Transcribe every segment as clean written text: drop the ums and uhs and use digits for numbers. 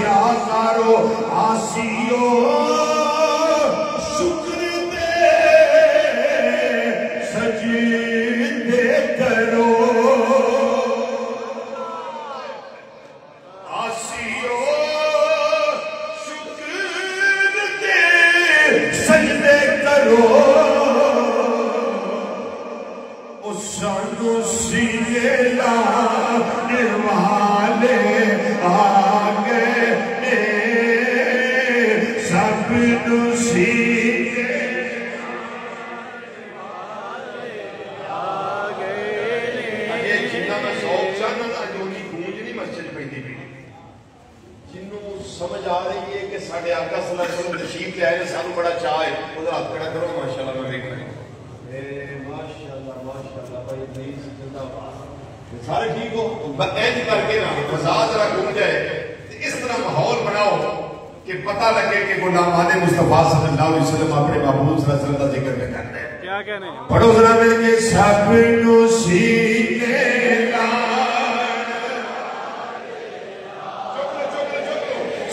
دسیا کرو آسیو شکر دے سجدے کرو آسیو شکر دے سجدے کرو سانو سینے لانے والے آگے سب نو سینے آگے یہ جنہ میں سوک چاہنا تھا جو کی گونج نہیں مسجد پہنی بھی جنہوں سمجھ آ رہی ہے کہ ساڑھے آقا صلی اللہ علیہ وسلم تشریف لے آئے سانو بڑا چاہے ادھر ہاتھ کھڑا کرو ماشاءاللہ میں دیکھ رہے ہیں سارے ٹھیک ہو اینج کر کے نا مزاج ذرا گھوم جائے اس طرح ماحول بناؤ کہ پتہ لگے کہ غلامان مصطفیٰ صلی اللہ علیہ وسلم اپنے محبوب صلی اللہ علیہ وسلم کا ذکر میں کرتے ہیں کیا کہنے ہیں پڑھو ذرا مل کے سب نو سینے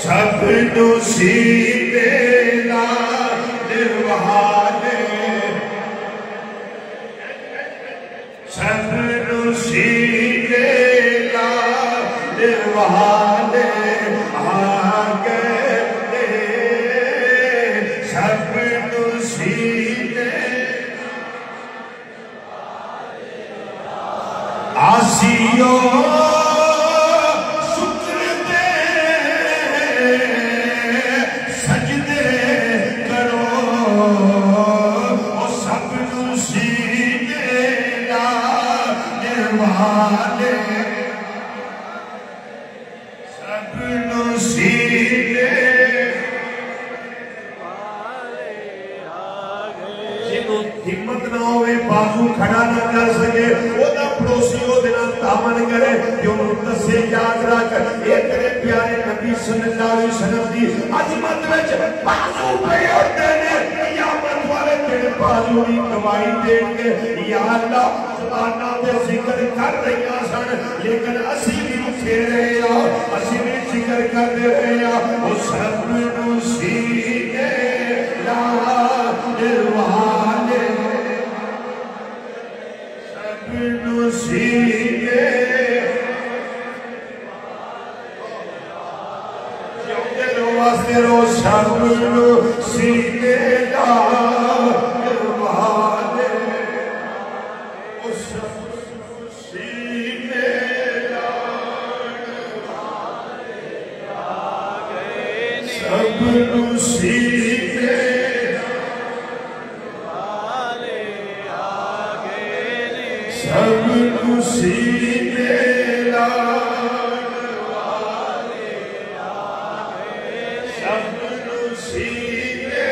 سب نو سینے لانے والے سب نو سینے لانے والے آگے سب نو سینے آسیو شکر دے سجدے کرو سب نو سینے لانے والے سب نو سینے جنہوں ہمت نہ ہوئے بازو کھڑا نہ کر سکے وہ نہ پڑوسی ہو دینا تامن کرے جو متصے یاد رکھ ایک تیرے پیارے نبی صلی اللہ علیہ وسلم دی عظمت وچ بازو پہ اٹھتے ہیں قیامت والے تیرے بازو کی گواہی دیں گے یا اللہ زبانہ دے ذکر کر رہی آسان لیکن اسی بھی رکھے رہے ہیں اسی بھی ذکر کر دے رہے ہیں وہ سب نو سینے لانے والے سب نو سینے کیوں دلوں واسطے رو سب نو سینے لانے والے سب نو سینے لانے والے سب نو سینے سب نو سینے لانے والے سب نو سینے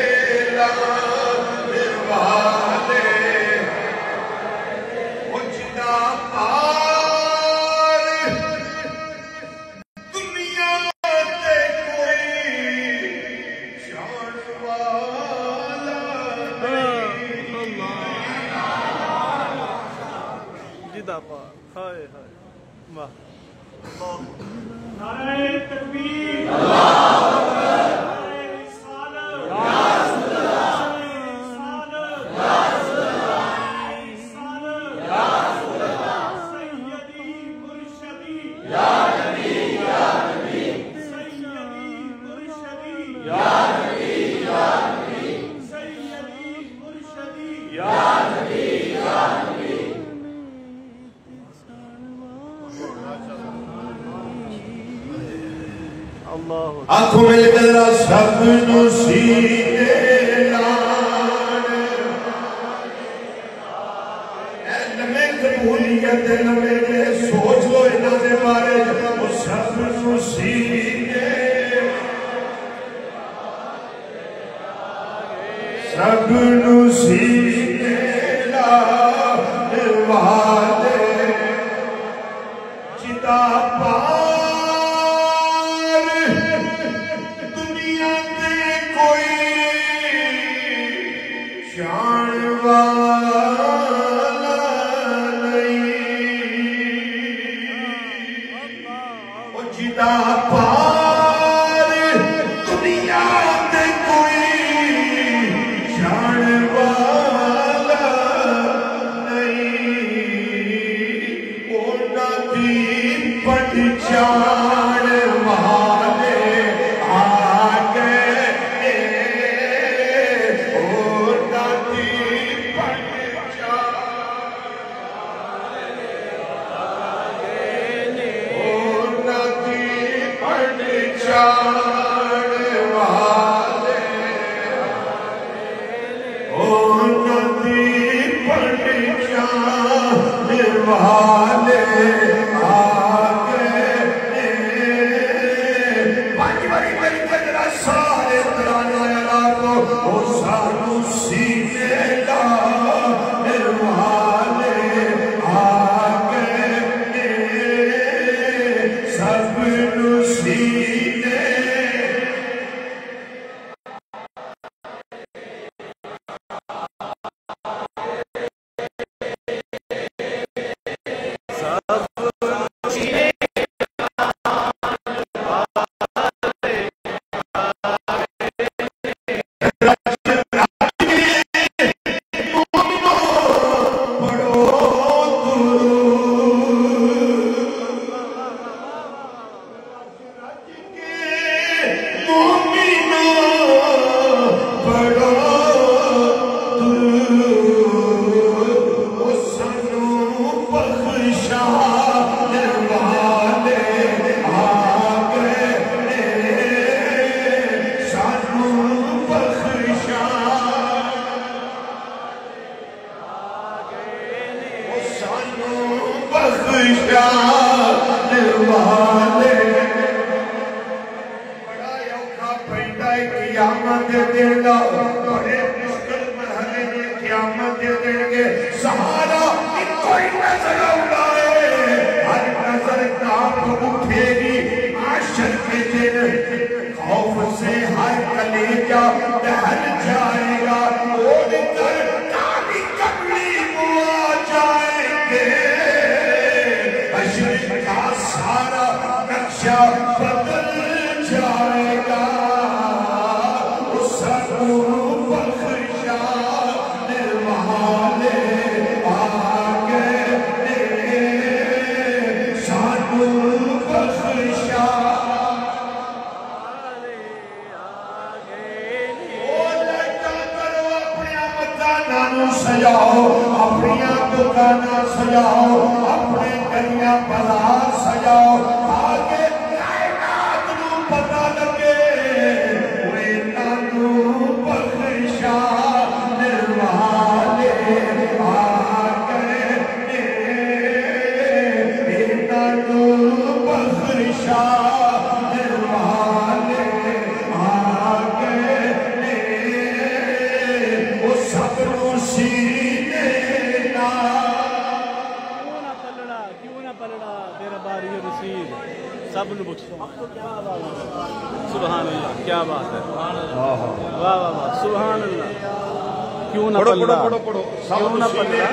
لانے والے اجنا پار دنیا تے کوئی جان والا جدا پا ہائے ہائے واہ نعرہ تکبیر آنکھوں میں لے ذرا سب نو سینے لانے اے لمحے قبولیت لمحے دے سوچ لو انہاں دے بارے وہ سب نو سینے سب نو سینے لانے والے جدا پار شان والا نہیں سبحان اللہ، کیا بات ہے، واہ واہ واہ، سبحان اللہ. کیوں نہ پلڑا، کیوں نہ پلڑا،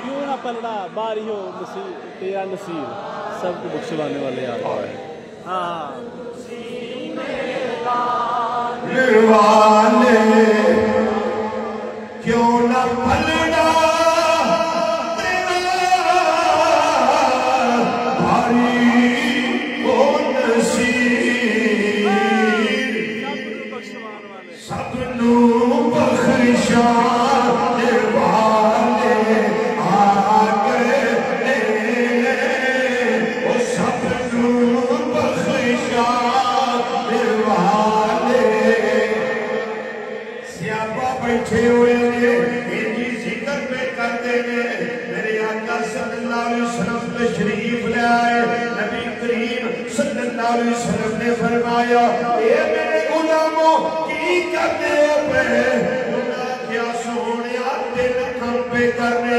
کیوں نہ پلڑا، باری ہو تیرا نصیر، سب کو بخشوانے والے آ گئے. ہاں کیوں نہ پلڑا نے فرمایا اے میرے غلاموں کی کرنے ہو پہ گناہ کیا سونیا دل کم پہ کرنے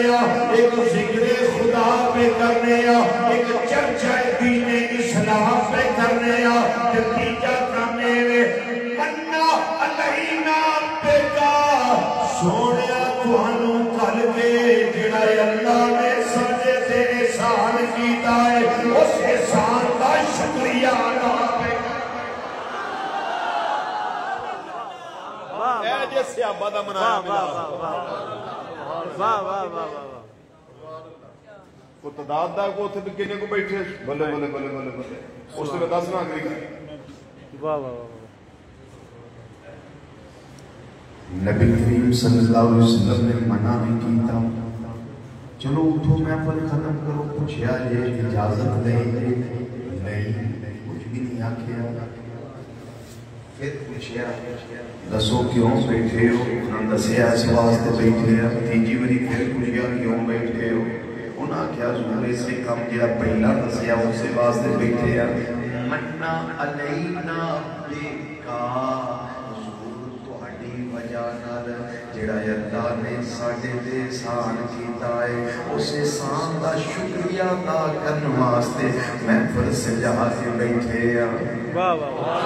ایک ذکر خدا پہ کرنے ایک چرچہ دین اسلام پہ کرنے نتیجہ کرنے منا علینا پہ کا سونیا توانوں کل کے جڑا اللہ نے سجے سے احسان کیتا ہے اس احسان کا شکریہ ادا کو تعداد دا کو اتنے کنے کو بیٹھے بلے بلے بلے بلے بلے اس نے 10 نہ انگریزی. واہ واہ واہ. نبی کریم صلی اللہ علیہ وسلم نے منع نہیں کیتا چلو اٹھو محفل ختم کرو. پوچھا جی اجازت نہیں؟ کچھ بھی نہیں آخیا. پھر پوچھا دسو کیوں بیٹھے ہو؟ انہوں نے دسیا اس واسطے بیٹھے ہیں. تیجی باری پھر پوچھا کیوں بیٹھے ہو؟ انہوں نے کیا حضور اسے کام جڑا پہلا دسیا اسے واسطے بیٹھے ہیں. منا علینا بیکا حضور تہاڈی وجہ نال جڑا اللہ نے ساڈے تے احسان کیتا ہے اس احسان دا شکریہ ادا کرن واسطے محفل سجا کے بیٹھے ہیں. واہ واہ واہ.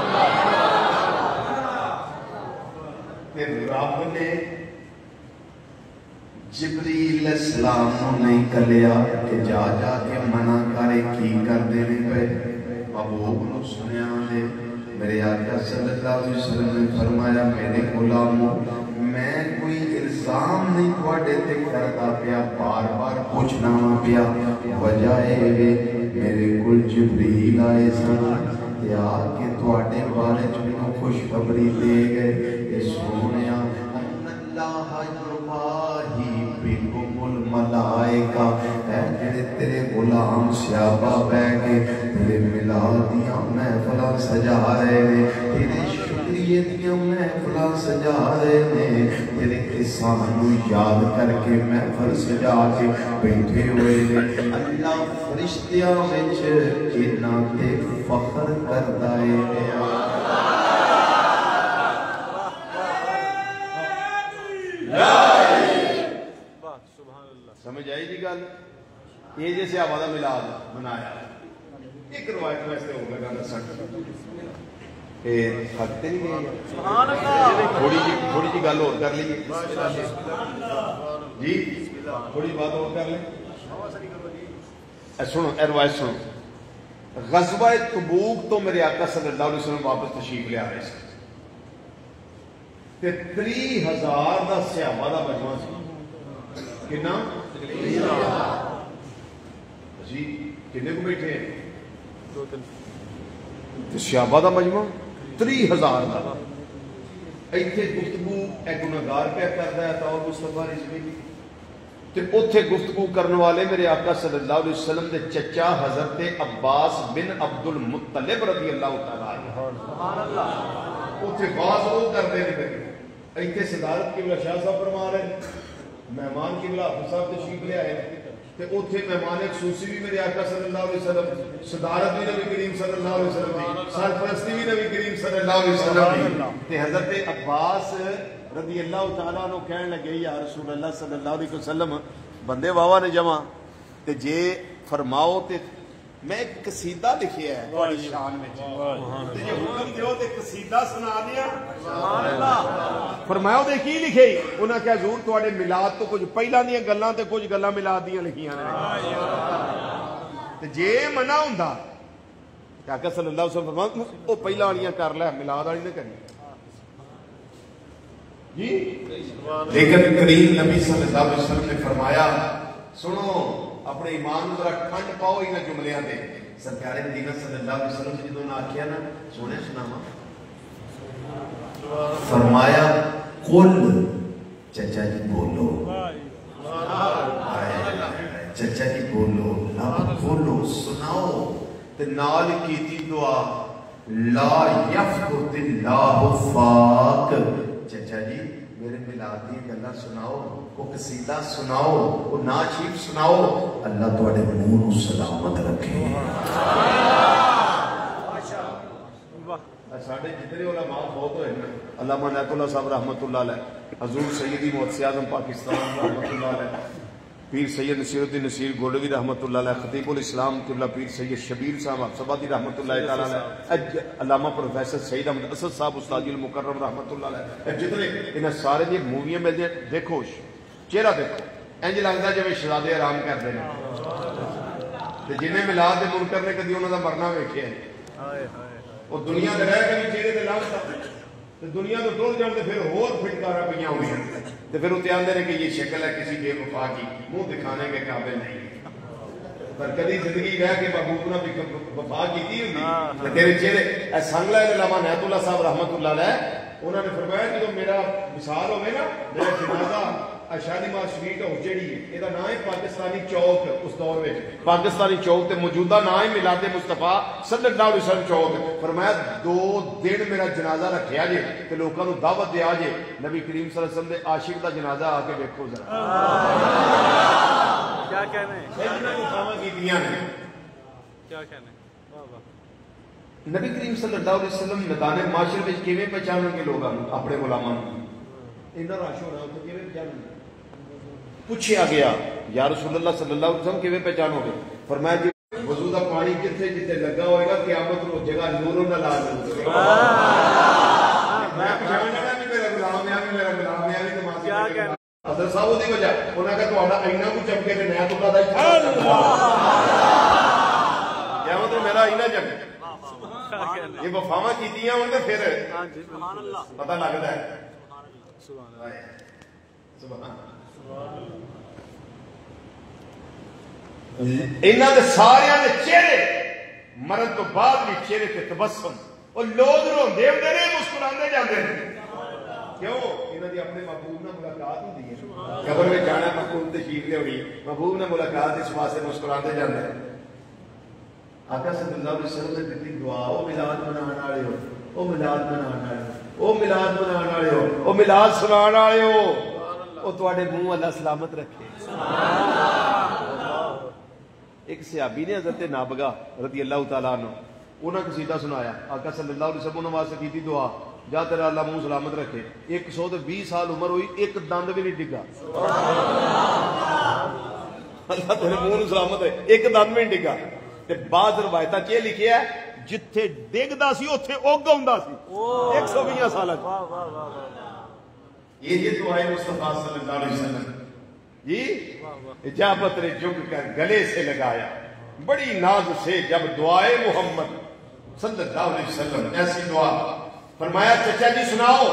رب نے جبریل علیہ السلام کو نہیں کلیا کہ جا جا کے منع کرے کی کر دینے پہ. محبوب نے سنیا نے میرے آقا صلی اللہ علیہ وسلم نے فرمایا میرے غلاموں میں کوئی الزام نہیں تواڈے تے کردا پیا بار بار پوچھنا پیا. وجہ ہے میرے کول جبریل آئے سن تے آ کے تواڈے بارے چ مینوں خوشخبری دے گئے. سونیا اللہ یواہی بکم الملائکہ اے جڑے تیرے غلام صحابہ بیٹھ کے تیرے میلادیاں محفلاں سجا رہے نے تیرے شکریے دیاں محفلاں سجا رہے نے تیرے احسان نو یاد کر کے محفل سجا کے بیٹھے ہوئے نے. اللہ فرشتیاں وچ انہاں تے فخر کردا ہے. سمجھ آئی جی گل؟ یہ جیسے آبادہ ملاد منایا ایک روایت ویسے ہو لگا دسن تھکتے نہیں گئے. تھوڑی جی گل اور کر لیے جی تھوڑی بات اور کر لیں. سنو اے روایت سنو. غزوہ تبوک تو میرے آقا صلی اللہ علیہ وسلم واپس تشریف لے آ رہے تھے. 30,000 دا صحابہ دا مجمع سی. کنا جی کنے کو بیٹھے ہیں؟ صحابہ دا مجمع 30,000 دا. ایتھے گفتگو اے گناہگار کیا کردا ہے تو مصطفیٰ رضوی تے اوتھے گفتگو کرنے والے میرے آقا صلی اللہ علیہ وسلم دے چچا حضرت عباس بن عبد المطلب رضی اللہ تعالی عنہ. سبحان اللہ. اوتھے باز وہ کردے نے. ایتھے صدارت قبلہ شاہ صاحب فرما رہے ہیں, مہمان قبلہ حافظ صاحب تشریف لے آئے تے اوتھے مہمان خصوصی بھی میرے آقا صلی اللہ علیہ وسلم, صدارت بھی نبی کریم صلی اللہ علیہ وسلم دی, سرپرستی بھی نبی کریم صلی اللہ علیہ وسلم دی. تے حضرت عباس رضی اللہ تعالیٰ عنہ کہنے لگے یا رسول اللہ صلی اللہ علیہ وسلم بندے واوا نے جمع تے جے فرماؤ تے میں ایک قصیدہ لکھیا ہے تواڈی شان وچ تے جے حکم دیو تے قصیدہ سنا دیا. سبحان اللہ. فرمایا تے کی لکھے؟ انہاں کہ حضور تواڈے میلاد تو کچھ پہلاں دیاں گلاں تے کچھ گلاں میلاد دیاں لکھیاں نے. تے جے منع ہوندا تے آقا صلی اللہ علیہ وسلم فرمایا او پہلا والیاں کر لے, میلاد والی نہ کرنی جی. لیکن کریم نبی صلی اللہ علیہ وسلم نے فرمایا سنو اپنے ایمان ذرا ٹھنڈ پاؤ انہاں جملیاں دے. سرکار مدینہ صلی اللہ علیہ وسلم نے جدوں آکھیا نا سونے سناواں فرمایا قل چچا جی بولو, چچا جی بولو, اب بولو سناؤ تے نال کیتی دعا لا یفقد اللہ فاک. چچا جی میرے میلاد دی گلاں سناؤ, کو قصیدہ سناؤ, کو نعت شریف سناؤ, اللہ تواڈے منہ نو سلامت رکھے. ساڈے جتنے علماء بہت ہوئے ہیں, علامہ عنایت اللہ صاحب رحمۃ اللہ علیہ, حضور سیدی محدث اعظم پاکستان رحمۃ اللہ علیہ, پیر سید نصیر الدین نصیر گولوی رحمۃ اللہ علیہ, خطیب الاسلام قبلہ پیر سید شبیر صاحب افسبادی رحمۃ اللہ تعالیٰ علیہ, علامہ پروفیسر سعید احمد اسد صاحب استادی المکرم رحمۃ اللہ علیہ, جتنے انہیں سارے دی موویاں مل جائیں. دیکھو چہرہ دیکھو انج لگتا جی شہزادے آرام کرتے ہیں, جنہیں میلاد دے منکر نے کدی انہوں کا مرنا ویکھیا ہے وہ دنیا دے رہ کے بھی چہرے تے لانتا دنیا تو ٹر جان پھر ہور فٹکارا پہ ہوئی ہیں پھر اتنے آتے ہیں کہ یہ شکل ہے کسی بے وفا کی, منہ دکھانے کے قابل نہیں. پر کدی زندگی رہ کے محبوب نے وفا کی ہوتی تیرے چہرے سنگلا علامہ عنایت اللہ صاحب رحمۃ اللہ علیہ انہوں نے فرمایا جب میرا وصال ہوئے نا, میرا جنازہ شالیمار سویٹ ہاؤس جیڑی ہے یہ نام ہے پاکستانی چوک. اس دور میں پاکستانی چوک تے موجودہ نام ہے میلاد مصطفیٰ صلی اللہ علیہ وسلم چوک. فرمایا 2 دن میرا جنازہ رکھیا جے تے لوکاں نو دعوت دیا جے. نبی کریم صلی اللہ علیہ وسلم دے عاشق دا جنازہ آ کے دیکھو ذرا کیا کہنے کیا کہنے. نبی کریم صلی اللہ علیہ وسلم میدان معاشر میں کیویں پہچانیں گے لوگ اپنے غلاماں نوں؟ اتنا رش ہونا اتنے کیویں پہچانیں گے؟ پوچھا گیا یا رسول اللہ صلی اللہ علیہ وسلم کیویں پہچانو گے؟ فرمایا جی وضو دا پانی جتھے جتھے لگا ہوئے گا قیامت نو جگہ نوروں نال لا دے. میں پہچاننا بھی میرا غلام ہے بھی میرا غلام ہے بھی نماز کیا کہنا حضرت صاحب دی وجہ انہاں کا تہاڈا اینا کو چمکے تے میں تہاڈا دا قیامت نو میرا اینا چمکے. یہ وفاواں کیتیاں ہون تے پھر پتہ لگدا ہے. سبحان اللہ. انہاں دے سارے دے چہرے مرن تو بعد بھی چہرے تے تبسم اور لوگ روندے ہوندے نے مسکراندے جاندے نے. کیوں؟ انہاں دی اپنے محبوب نال ملاقات ہوندی ہے. قبر میں جانا محبوب تشریف لے ہونی محبوب نال ملاقات اس واسطے مسکراندے جاندے ہیں. آقا صلی اللہ علیہ وسلم نے دیتی دعا او میلاد منانے والے ہو او میلاد منانے والے او میلاد منانے والے ہو او میلاد سنانے والے ہو او تواڈے منہ اللہ سلامت رکھے. ایک صحابی نے حضرت نابغہ رضی اللہ تعالیٰ عنہ انہوں نے قصیدہ سنایا. آقا صلی اللہ علیہ وسلم نے واسطے کی تھی دعا جا تیرا اللہ منہ سلامت رکھے. 120 سال عمر ہوئی ایک دند بھی نہیں ڈگا. اللہ تیرے منہ سلامت ہے ایک دند بھی نہیں ڈگا. بعض روایتاں چ لکھیا ہے جتھے ڈگدا سی اوتھے اگ ہوندا سی 120 سال. یہ دعائے مصطفیٰ صلی اللہ علیہ وسلم جی اجابت نے جھک کر گلے سے لگایا بڑی ناز سے جب دعائے محمد صلی اللہ علیہ وسلم ایسی دعا. فرمایا چچا جی سناؤ.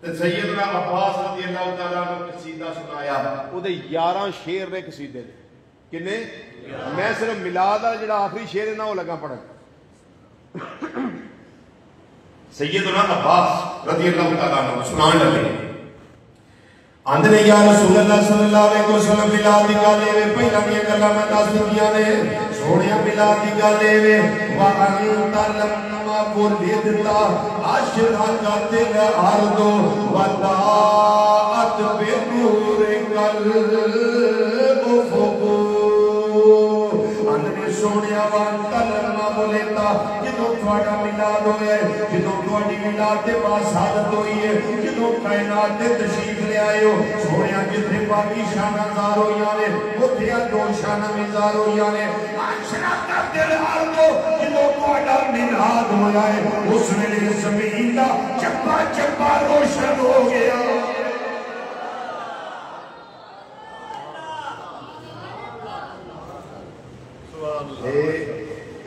تو سیدنا عباس رضی اللہ تعالیٰ عنہ قصیدہ سنایا. وہ 11 شعر نے قصیدے دے کنے میں صرف میلاد والا جڑا آخری شعر ہے نا وہ لگا پڑھن. سیدنا عباس رضی اللہ تعالیٰ عنہ سنان لگے آندے یا رسول اللہ صلی اللہ علیہ وسلم میلاد دی گل اے پہلا دی گلاں میں دس دتیاں نے سونیا میلاد دی گل اے وا انت لما ولدتا عاشرا قاتل ارض وضاءت بنور الافق. اندے سونیا وانت لما ولدتا جدوں تہاڈا میلاد ہوئے جدوں تہاڈی میلاد دے بعد شہادت ہوئی ہے جدوں کائنات دے تشریف لے آئے ہو سونیا جتھے باقی شانہ زار ہوئیاں نے اتھے دو شانہ مزار ہوئیاں نے. عاشرا قاتل ارض جدوں تہاڈا میلاد ہویا ہے اس ویلے زمین دا چپا چپا روشن ہو گیا.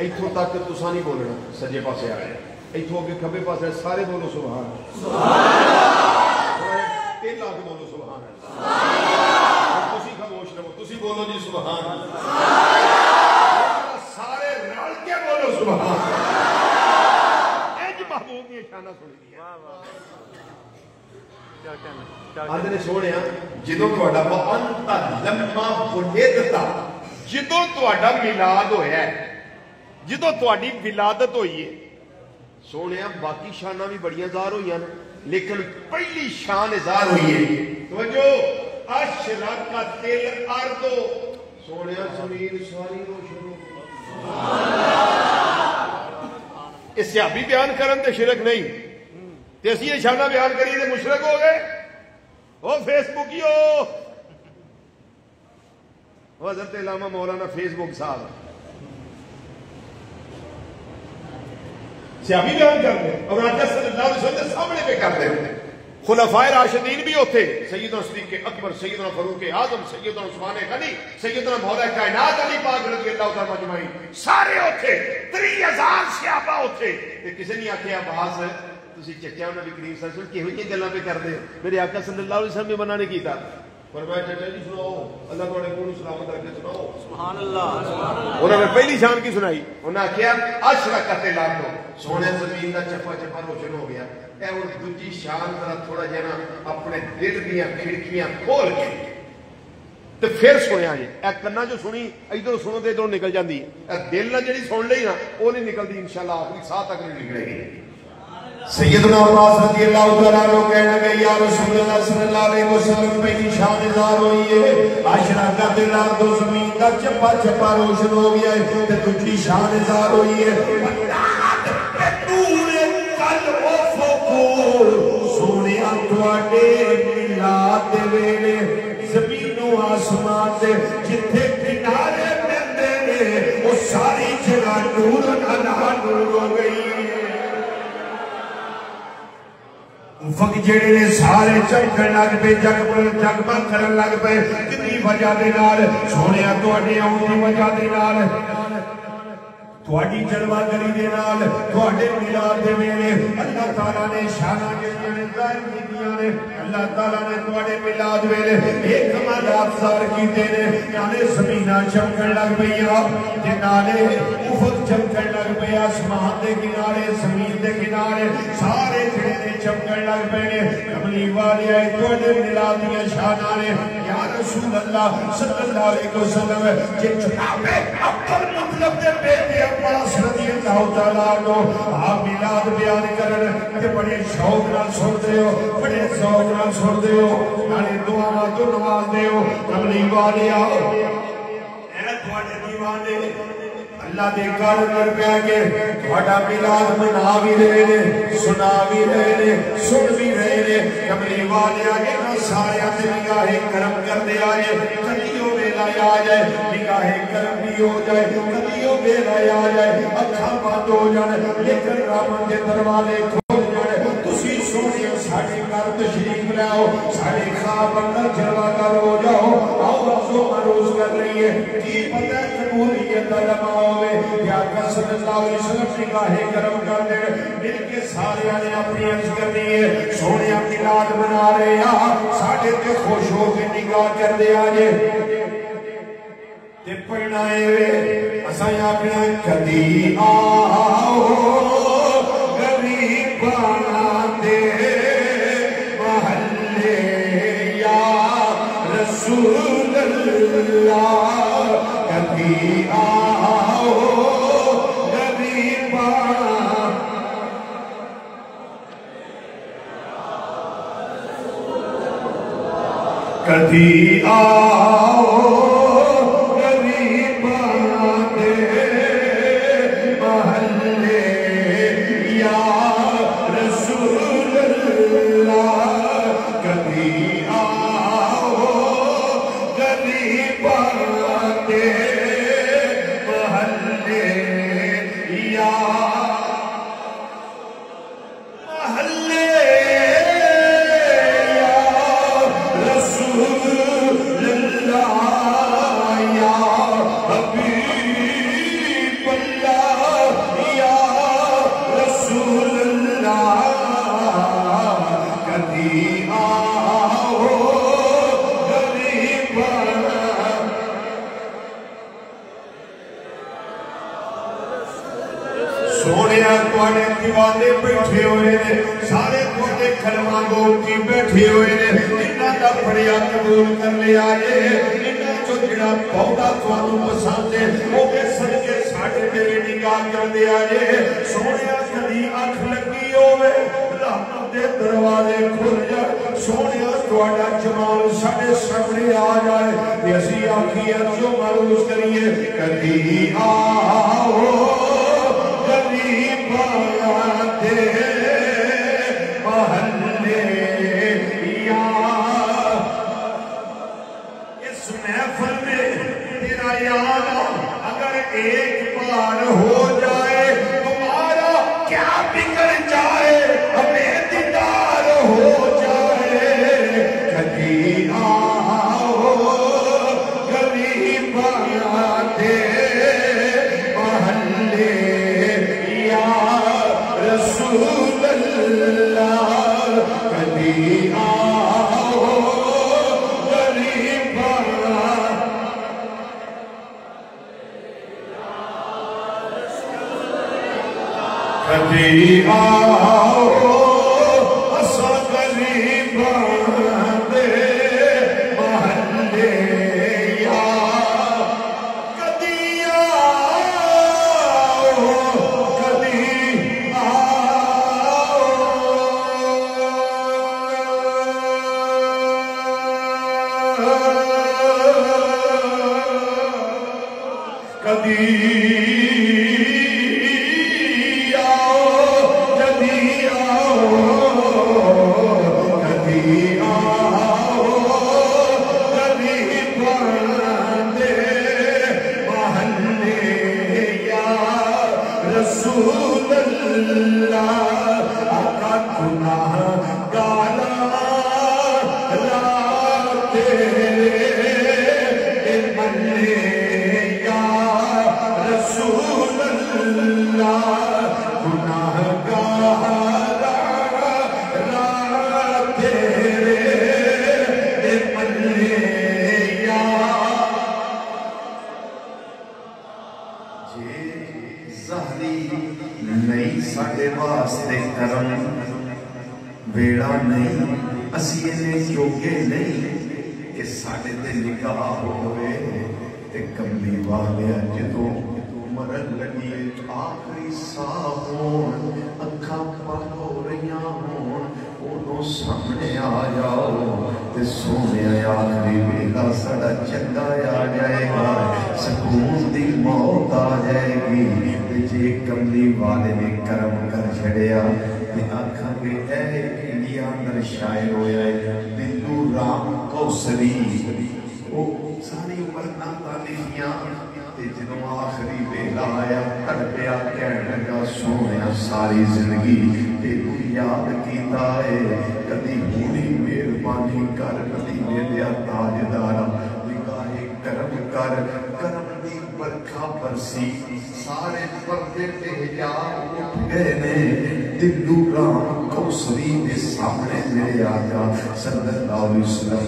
ایتھوں تک تساں نہیں بولنا سجے پاسے آ گئے ایتھوں اگے کھبے پاسے سارے بولو سبحان اللہ. تین لاکھ بولو سبحان اللہ. تسی خاموش رہو تسی بولو جی سبحان اللہ. سارے رل کے بولو سبحان اللہ. اج محبوب کی شانہ سنی دی ہے. آج نے سوڑیا جدوں تہاڈا وانت لما ولدتا جدوں تہاڈا میلاد ہویا ہے جدوں تہاڈی ولادت ہوئی ہے سونیا باقی شاناں بھی بڑیاں ظاہر ہوئی ہیں لیکن پہلی شان ظاہر ہوئی ہے توجہ اشرقت الارض سونیا زمین ساری روشن ہو گئی. اس سے ابھی بیان کرن تے شرک نہیں تے اسی یہ شانہ بیان کریے تے مشرک ہو گئے. او فیس بکیو حضرت علامہ مولانا فیس بک صاحب سیابی بیان کرتے ہیں اور آقا صلی اللہ علیہ وسلم سامنے پہ کرتے ہیں. خلفائے راشدین بھی ہوتے سیدنا صدیق اکبر سیدنا فاروق اعظم سیدنا عثمان غنی سیدنا مولا کائنات علی پاک رضی اللہ تعالی مجمعین سارے ہوتے 30,000 صحابہ ہوتے. کسی نے آخیا عباس تسی چچا نبی کریم صلی اللہ علیہ وسلم کیہو جہی گلاں پہ کرتے ہو میرے آقا صلی اللہ علیہ وسلم نے منع نہیں کیتا. فرمایا چچا جی سناؤ اللہ تواڈے منہ سلامت رکھ کے سناؤ سبحان اللہ. انہوں نے پہلی شان کی سنائی انہوں نے آخیا اشرقت الارض سونے زمین دا چپا چپا روشن ہو گیا. اے اور دوجی شان ذرا تھوڑا جہا نا اپنے دل دیا کھڑکیاں کھول کے تے پھر سنیا جی اے کنا جو سنی ادھر سنو تے ادھر نکل جاندی ہے اے دل نہ جڑی سن لئی نا وہ نہیں نکلتی انشاءاللہ آخری ساتھ تک نہیں نکلے گی سیدنا عباس رضی اللہ تعالیٰ عنہ کہنے لگے یا رسول اللہ صلی اللہ علیہ وسلم پہلی شان اظہار ہوئی ہے عاشرہ کا دل آردو زمین کا چپا چپا روشن ہو گیا ہے تے دوسری شان اظہار ہوئی ہے سونے تواڈے میلاد دے ویلے زمین و آسمان دے جتھے کنارے ملدے نے وہ ساری جگہ نور علا نور ہو گئی افق جڑے نے سارے چمکن لگ پے جگمگ کرن لگ پے کتنی وجہ دے نال سونیا تواڈے آون دی وجہ دے نال تواڈی جلوہ گری دے نال تواڈے میلاد دے ویلے اللہ تعالیٰ نے شاناں جڑیاں نے ظاہر کیتیاں نے اللہ تعالیٰ نے تواڈے میلاد ویلے ایک کمالات ظاہر کیتے نے نالے زمیناں چمکن لگ پئیاں تے نالے افق چمکن لگ پئے آسمان دے کنارے زمین دے کنارے سارے جڑے نے چمکن لگ پئے نے کملی والے آئے تواڈے میلاد دیاں شاناں نے یا رسول اللہ صلی اللہ علیہ وسلم جے جنابے اکبر مطلب دے بیٹے عباس رضی اللہ تعالیٰ عنہ آپ میلاد بیان کرن کہ بڑے شوق نال سن دے ہو بڑے ذوق نال سن دے ہو نالے دعاواں تو نواز دے ہو کملی والے آؤ اے تواڈے دیوانے اللہ دے گھر کر پیا کہ تواڈا میلاد منا بھی رہے نے سنا بھی رہے نے سن بھی رہے نے کملی والے آگے نہ سارے تے نگاہ کرم کر دے آئے کدیوں ویلا آ جائے نگاہ کرم بھی ہو جائے کدیوں ویلا آ جائے اکھاں بند ہو جائے لیکن رحمت دے دروازے کھول جائے تسی سونے ساڈے گھر تشریف لے آؤ ساڈے خواب اندر جلوہ گر ہو جاؤ آؤ روزو مروز کر رہی ہے کی پتہ قبولیت علماء ہوئے یا صلی اللہ علیہ وسلم نگاہ کرم کر دے مل کے سارے آنے اپنی عرض کرنی ہے سونے میلاد منا رہے ہیں ساڈے تے خوش ہو کے نگاہ کر دے آجے تے پڑھنائے وے اساں اپنا کدی آؤ غریباں دے محلے یا رسول اللہ کدی آؤ غریباں کدی آؤ دیوانے بیٹھے ہوئے نے سارے تھوڑے کلمہ گول کی بیٹھے ہوئے نے انہاں دا پڑھیا قبول کر لے آئے انہاں جو جڑا پودا توانو پسند ہے وہ کے صدقے ساڑھے میرے نگاہ کر دے آئے سونیا کدی آنکھ لگی ہوئے رحمت دے دروازے کھل جائے سونیا تواڈا جمال ساڑھے سامنے آ جائے ایسی آنکھی ارزو معروض کریے کدی آؤ غریباں دے محلے یا اس محفل میں تیرا یاد اگر ایک بار ہو جائے تمہارا کیا بگڑ جائے ہمیں دیدار ہو جائے کبھی آؤ غریباں دے محلے رسول اللہ کبھی آؤ غریباں کبھی آؤ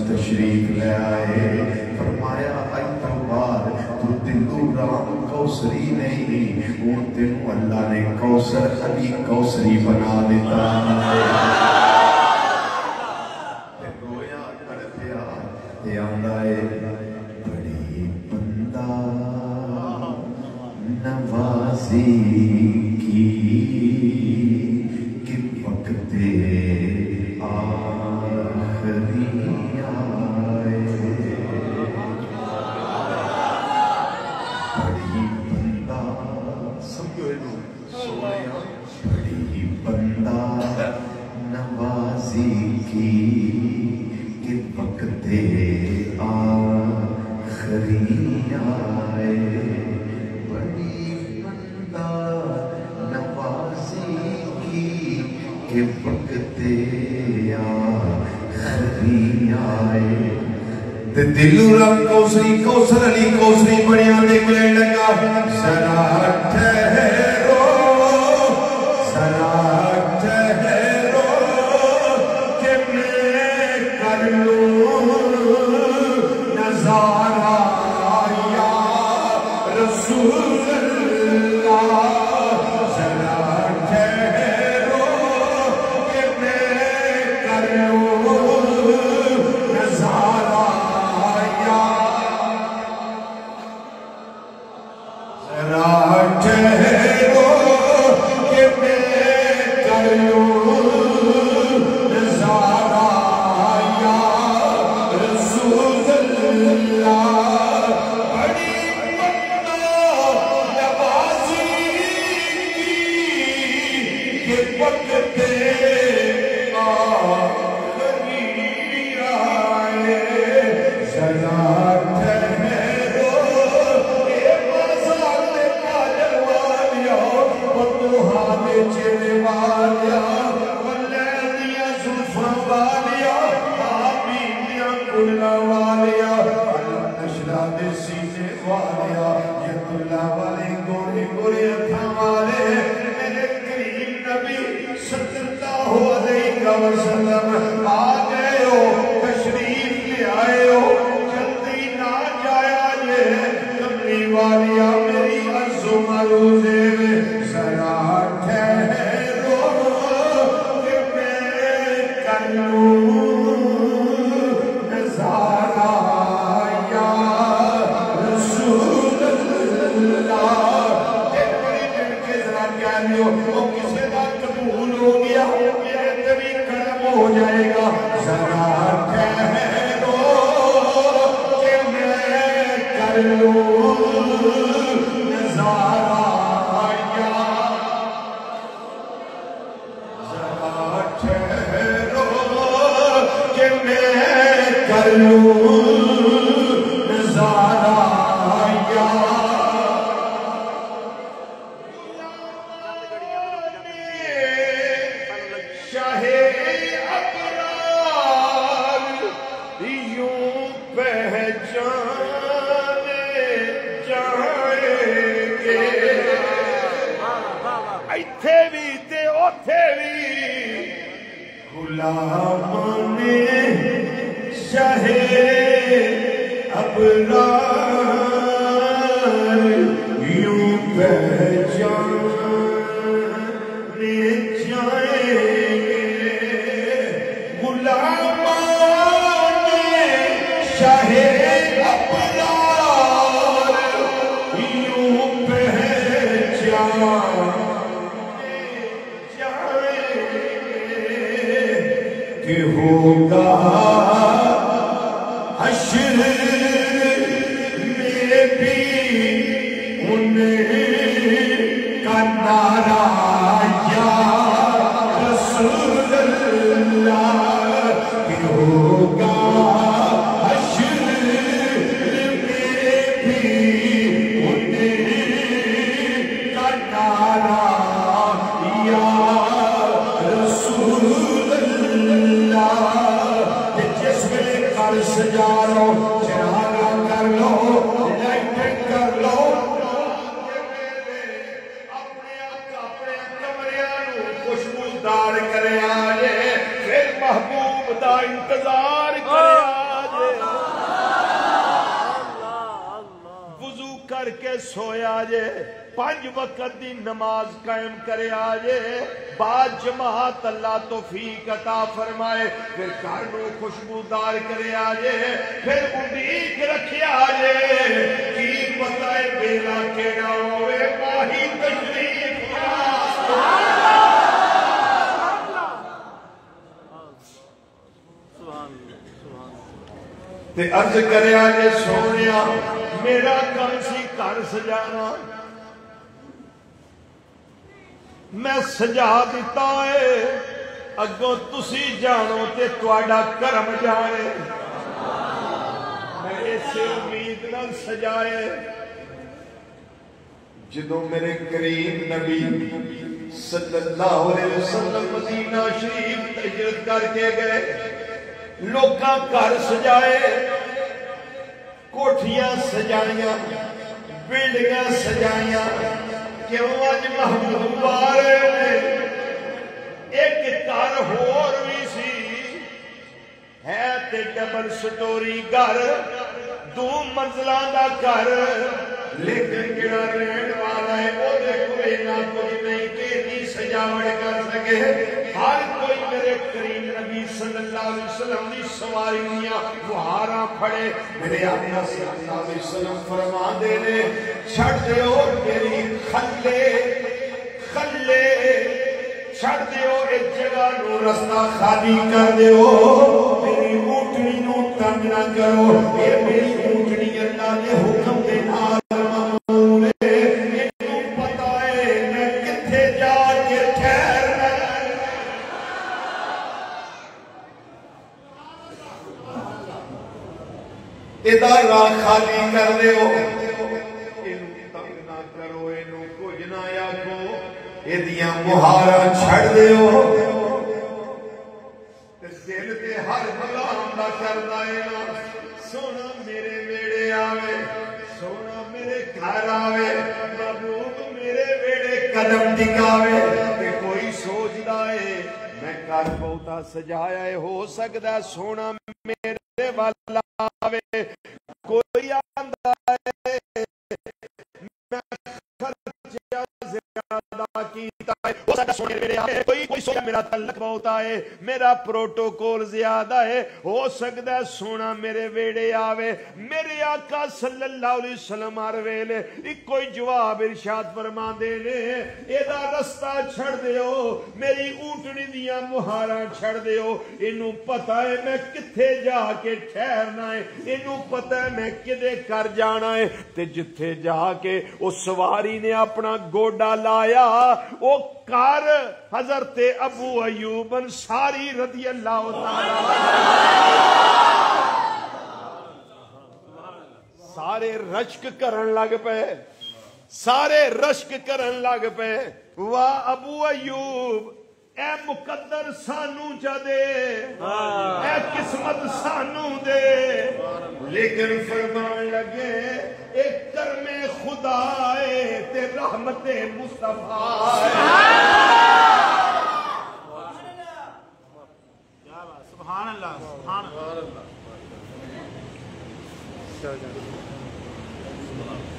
تشریف لے آئے فرمایا اج تو بعد تو دلو رام کوثری نہیں وہ تینوں اللہ نے کوثر علی کوثری بنا دیتا رویا کر پیا تے آندا ہے بڑی بندہ نوازی کی کہ وقت دلو رام کوثری کوثر علی کوثری بڑیاں نکلے لگا ذرا ٹھہرو کہ میں کر لوں نظارہ یا رسول اللہ ذرا ٹھہرو کہ میں کر لوں نظارہ کہہ لیو وہ کسی کا قبول ہو گیا میرے بھی کرم ہو جائے گا ذرا ٹھہرو کہ میں کر لوں نظارہ ذرا ٹھہرو کہ میں کر لوں نظارہ غلام نے شاہ ابرار یوں پہچانے جائیں گے غلام نے شاہ ابرار یوں پہچانے کہ ہوگا حشر میں بھی ان کا نعرہ یا رسول اللہ کہ ہوگا حشر میں بھی ان کا نعرہ یا رسول جس ویلے گھر سجا لو چراغاں کر لو لائٹنگ کر لو اپنے کمریاں نوں خوشبودار کرے آجے پھر محبوب دا انتظار کرے آجے وضو کر کے سویا جے 5 وقت دی نماز قائم کرے آجے بعد جماعت اللہ توفیق عطا فرمائے پھر گھر نوں خوشبودار کرے آجے پھر امید رکھے آجے کی پتہ بیلا کیڑا ہوئے ماہی تشریف تے عرض کرے آجے سونیا میرا کم سی گھر سجانا میں سجا دیتا ہے اگوں تسی جانو تے تواڈا کرم جانے میں اسے امید نال سجائے جدوں میرے کریم نبی صلی اللہ علیہ وسلم مدینہ شریف ہجرت کر کے گئے لوکاں گھر سجائے کوٹھیاں سجائیاں بلڈنگاں سجائیاں کیوں آج محبوب آ رہے ہیں ایک گھر ہور بھی سی ہے تے ڈبل سٹوری گھر 2 منزلاں دا گھر لیکن جڑا رہن والا ہے وہ دیکھو اینا کوئی نہیں کہ نہیں سجاوٹ کر سکے ہر کوئی میرے کریم نبی صلی اللہ علیہ وسلم دی سواریاں بہاراں پھڑے میرے آقا صلی اللہ علیہ وسلم فرما دینے چھڑ دیو میری خلے چھڑ دیو ایک جگہ نو رستہ خالی کر دیو میری اونٹنی نو تنگ نہ کرو اے میری اونٹنی اللہ نے حکم دے نال مامون ہے اینو پتہ ہے میں کتھے جا کے ٹھہرنا ادا راہ خالی کر دیو اینو تنگ نہ کرو اینو کچھ نہ آکھو ایدیاں مہاراں چھڑ دیو دل تے ہر غلام دا کردا اے نا سونا میرے ویڑے آوے سونا میرے گھر آوے محبوب میرے ویڑے قدم ٹکاوے تے کوئی سوچدا اے میں گھر بہتا سجایا ہے ہو سکدا سونا میرے والا آوے کوئی آندا ہے میں خرچہ زیادہ کی کوئی سوچا میرا تعلق بہت آئے, میرا پروٹوکول زیادہ ہے, ہو سکتا ہے سونا میرے ویڑے آوے. میرے آقا صلی اللہ علیہ وسلم ہر ویلے ایک کوئی جواب ارشاد فرما دے نے, ایدا رستہ چھڑ دیو, میری اونٹنی دیاں مہاراں چھڑ دیو. انہوں پتہ ہے میں کتھے جا کے ٹھہرنا ہے, انہوں پتہ ہے میں کدے کر جانا ہے. تے جتھے جا کے اس سواری نے اپنا گوڈا لایا وہ کار حضرت ابو ایوب انصاری رضی اللہ تعالی سارے رشک کرن لگ پے, سارے رشک کرن لگ پے. واہ ابو ایوب اے مقدر سانو چا دے, اے قسمت سانو دے. لیکن فرمان لگے ایک کرم خدا ہے تے رحمت مصطفیٰ ہے. سبحان اللہ سبحان اللہ.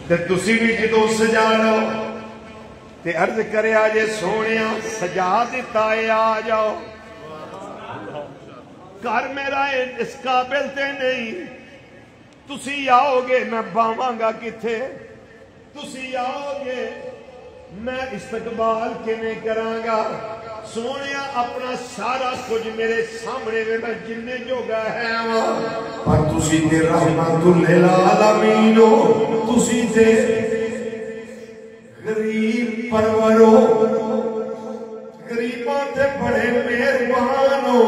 تے تسی بھی جدو سجا لو تے عرض کرے آجے سونیا سجا دیتا ہے آ جاؤ. گھر میرا اس قابل تے نہیں, تسی آؤ گے میں باواں گا کتھے, تسی آؤ گے میں استقبال کیویں کراں گا. سونیا اپنا سارا کچھ میرے سامنے میں جننے جوگا ہے پر تسی تے رحمت للعالمین ہو, تسی تے غریب پرورو, غریباں تے بڑے مہربان ہو.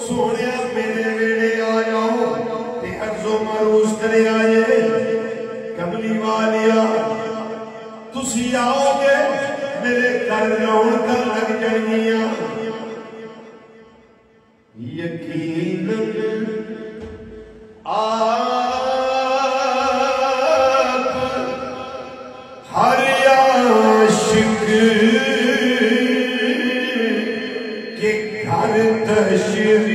سونیا میرے ویڑے آ جاؤ تے عرض و معروض کرے آئے کملی والیا تسی آؤ گے میرے گھر رونقاں لگ جانگیاں. یقیناً آپ ہر عاشق کے گھر تشریف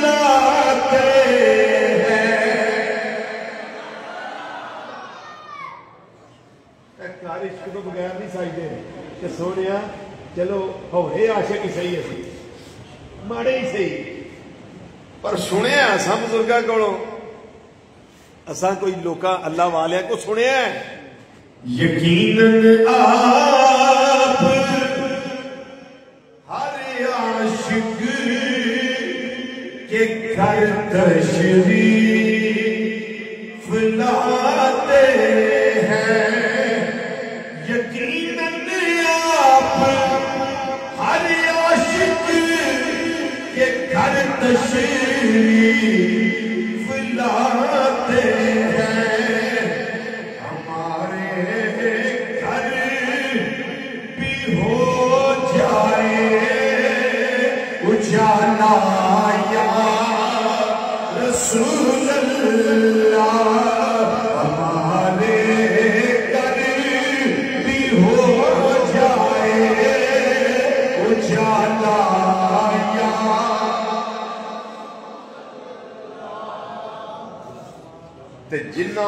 لاتے عشق تو بغیر نہیں سائدے کہ سونیا چلو ہوئے عاشق ہی صحیح ہے, ماڑے ہی صحیح, پر سنے اساں بزرگاں کولوں, اساں کوئی لوکاں اللہ والیاں کو سنے ہیں. یقیناً آپ ہر عاشق کے گھر تشریف لاتے ہیں. تشریف لاتے ہیں ہمارے گھر بھی ہو جائے اجالا یا رسول اللہ. ہمارے گھر بھی ہو جائے اجالا جنہ